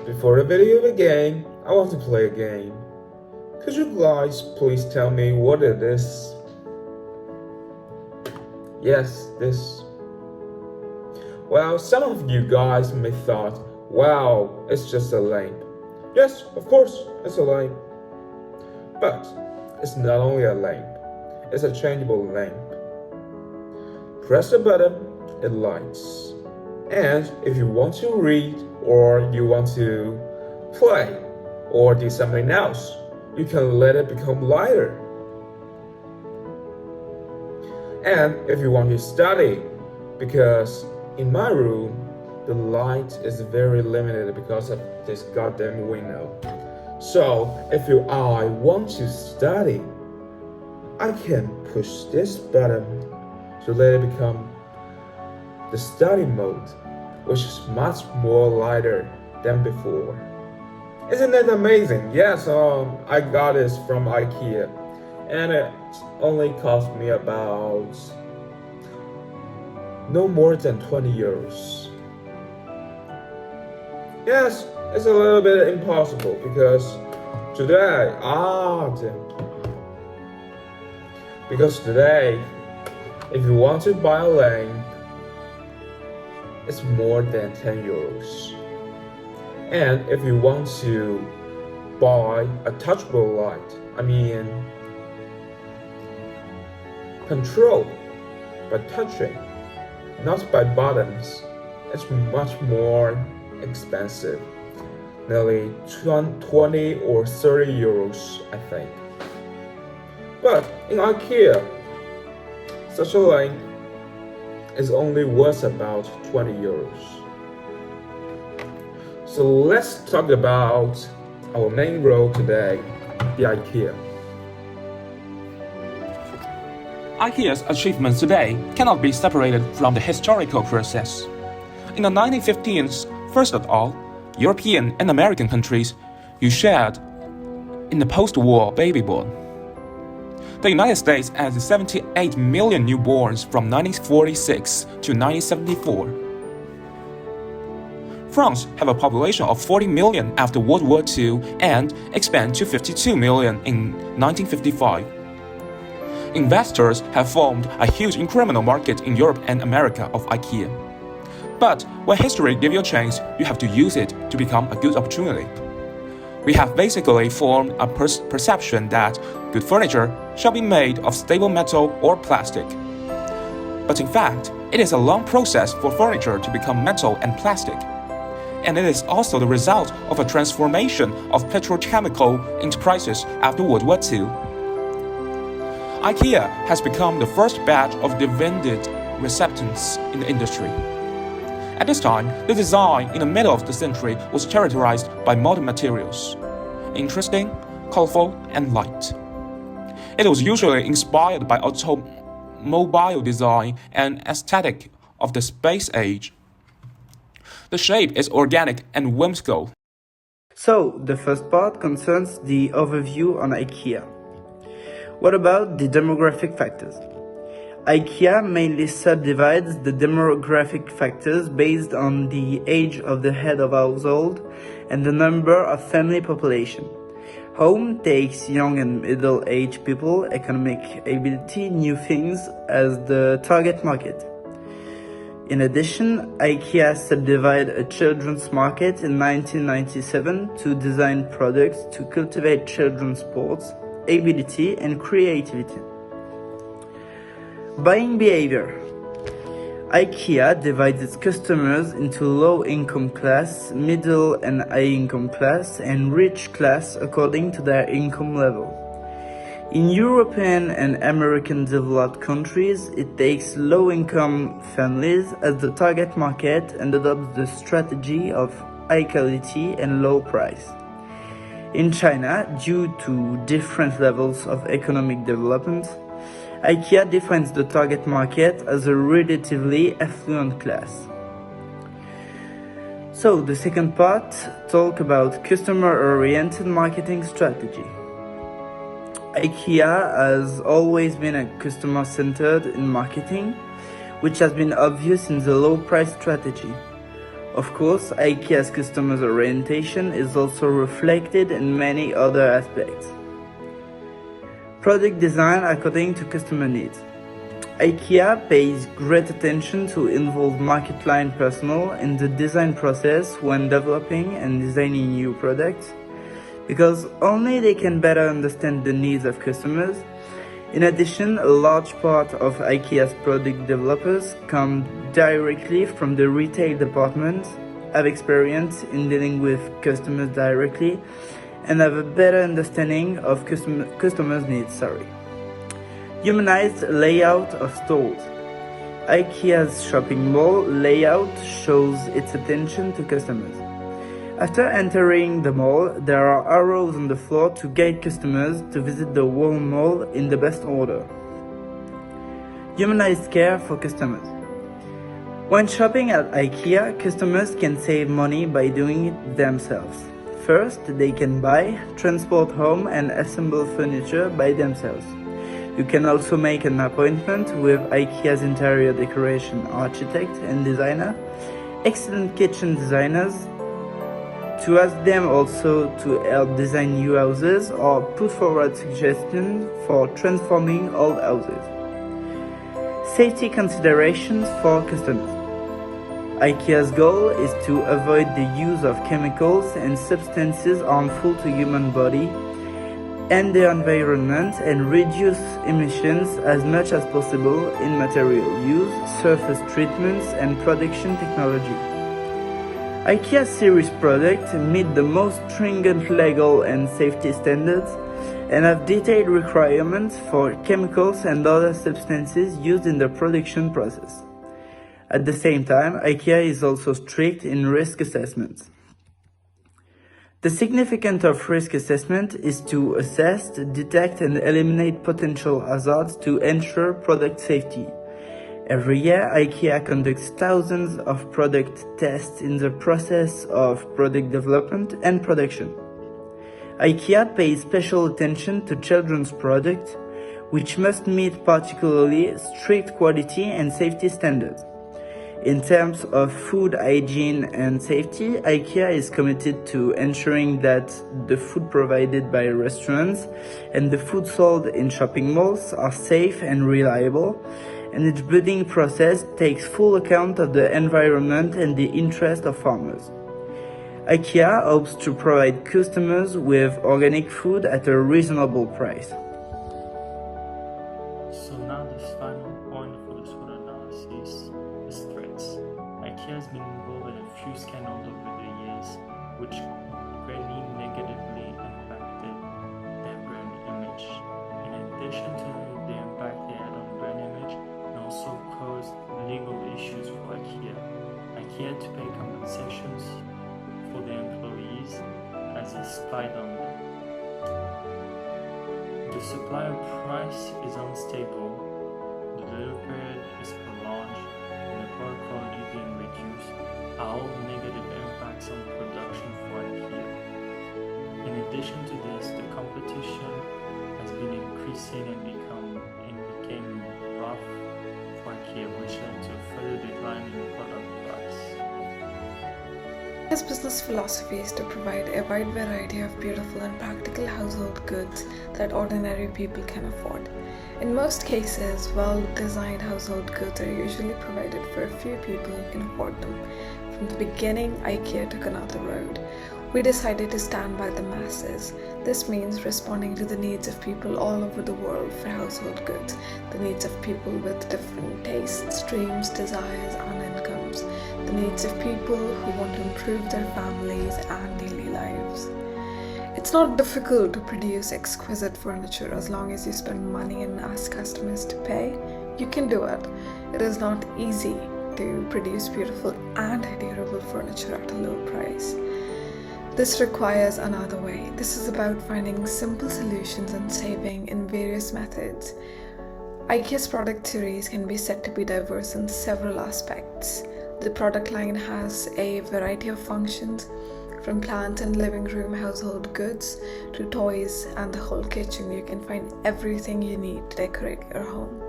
Before the video begin, I want to play a game. Could you guys please tell me what it is? Yes, this. Well, some of you guys may thought, wow, it's just a lamp. Yes, of course, it's a lamp. But it's not only a lamp, it's a changeable lamp. Press the button, it lights. And if you want to read or you want to play or do something else, you can let it become lighter. And if you want to study, because in my room, the light is very limited because of this goddamn window. So if I want to study, I can push this button to let it become the study mode, which is much more lighter than before. Isn't it amazing? Yes, I got this from IKEA, and it only cost me about no more than 20 euros. Yes, it's a little bit impossible because today, if you want to buy a lamp, it's more than 10 euros. And if you want to buy a touchable light, control by touching, not by buttons, it's much more expensive, nearly 20 or 30 euros, I think. But in IKEA, such a lamp is only worth about 20 euros. So let's talk about our main role today, the IKEA. IKEA's achievements today cannot be separated from the historical process. In the 1950s, first of all, European and American countries shared in the post-war baby boom. The United States has 78 million newborns from 1946 to 1974. France have a population of 40 million after World War II and expand to 52 million in 1955. Investors have formed a huge incremental market in Europe and America of IKEA. But when history gives you a chance, you have to use it to become a good opportunity. We have basically formed a perception that good furniture shall be made of stable metal or plastic. But in fact, it is a long process for furniture to become metal and plastic. And it is also the result of a transformation of petrochemical enterprises after World War II. IKEA has become the first batch of dividend recipients in the industry. At this time, the design in the middle of the century was characterized by modern materials, interesting, colorful, and light. It was usually inspired by automobile design and aesthetic of the space age. The shape is organic and whimsical. So, the first part concerns the overview on IKEA. What about the demographic factors? IKEA mainly subdivides the demographic factors based on the age of the head of household and the number of family population. Home takes young and middle-aged people, economic ability, new things as the target market. In addition, IKEA subdivided a children's market in 1997 to design products to cultivate children's sports, ability and creativity. Buying behavior. IKEA divides its customers into low-income class, middle and high-income class, and rich class according to their income level. In European and American developed countries, it takes low-income families as the target market and adopts the strategy of high quality and low price. In China, due to different levels of economic development, IKEA defines the target market as a relatively affluent class. So, the second part talks about customer-oriented marketing strategy. IKEA has always been a customer-centered in marketing, which has been obvious in the low-price strategy. Of course, IKEA's customers' orientation is also reflected in many other aspects. Product design according to customer needs. IKEA pays great attention to involve market line personnel in the design process when developing and designing new products, because only they can better understand the needs of customers. In addition, a large part of IKEA's product developers come directly from the retail department, have experience in dealing with customers directly, and have a better understanding of customers' needs. Humanized layout of stores. IKEA's shopping mall layout shows its attention to customers. After entering the mall, there are arrows on the floor to guide customers to visit the whole mall in the best order. Humanized care for customers. When shopping at IKEA, customers can save money by doing it themselves. First, they can buy, transport home, and assemble furniture by themselves. You can also make an appointment with IKEA's interior decoration architect and designer, excellent kitchen designers, to ask them also to help design new houses or put forward suggestions for transforming old houses. Safety considerations for customers. IKEA's goal is to avoid the use of chemicals and substances harmful to human body and the environment, and reduce emissions as much as possible in material use, surface treatments, and production technology. IKEA series products meet the most stringent legal and safety standards and have detailed requirements for chemicals and other substances used in the production process. At the same time, IKEA is also strict in risk assessments. The significance of risk assessment is to assess, detect, and eliminate potential hazards to ensure product safety. Every year, IKEA conducts thousands of product tests in the process of product development and production. IKEA pays special attention to children's products, which must meet particularly strict quality and safety standards. In terms of food hygiene and safety, IKEA is committed to ensuring that the food provided by restaurants and the food sold in shopping malls are safe and reliable, and its breeding process takes full account of the environment and the interest of farmers. IKEA hopes to provide customers with organic food at a reasonable price. So now this final point for this food analysis is threats. IKEA has been involved in a few scandals over the years, which greatly negatively impacted their brand image. In addition to the impact they had on brand image, it also caused legal issues for IKEA. IKEA had to pay compensations for their employees as they spied on them. The supplier price is unstable, the delivery period is prolonged, and the product quality being reduced are all negative impacts on production for IKEA. In addition to this, the competition has been increasing and became rough for IKEA, which led to a further decline in product price. IKEA's business philosophy is to provide a wide variety of beautiful and practical household goods that ordinary people can afford. In most cases, well-designed household goods are usually provided for a few people who can afford them. From the beginning, IKEA took another road. We decided to stand by the masses. This means responding to the needs of people all over the world for household goods, the needs of people with different tastes, dreams, desires, and incomes, the needs of people who want to improve their families and daily lives. It's not difficult to produce exquisite furniture as long as you spend money and ask customers to pay. You can do it. It is not easy to produce beautiful and durable furniture at a low price. This requires another way. This is about finding simple solutions and saving in various methods. IKEA's product series can be said to be diverse in several aspects. The product line has a variety of functions, from plants and living room household goods to toys and the whole kitchen. You can find everything you need to decorate your home.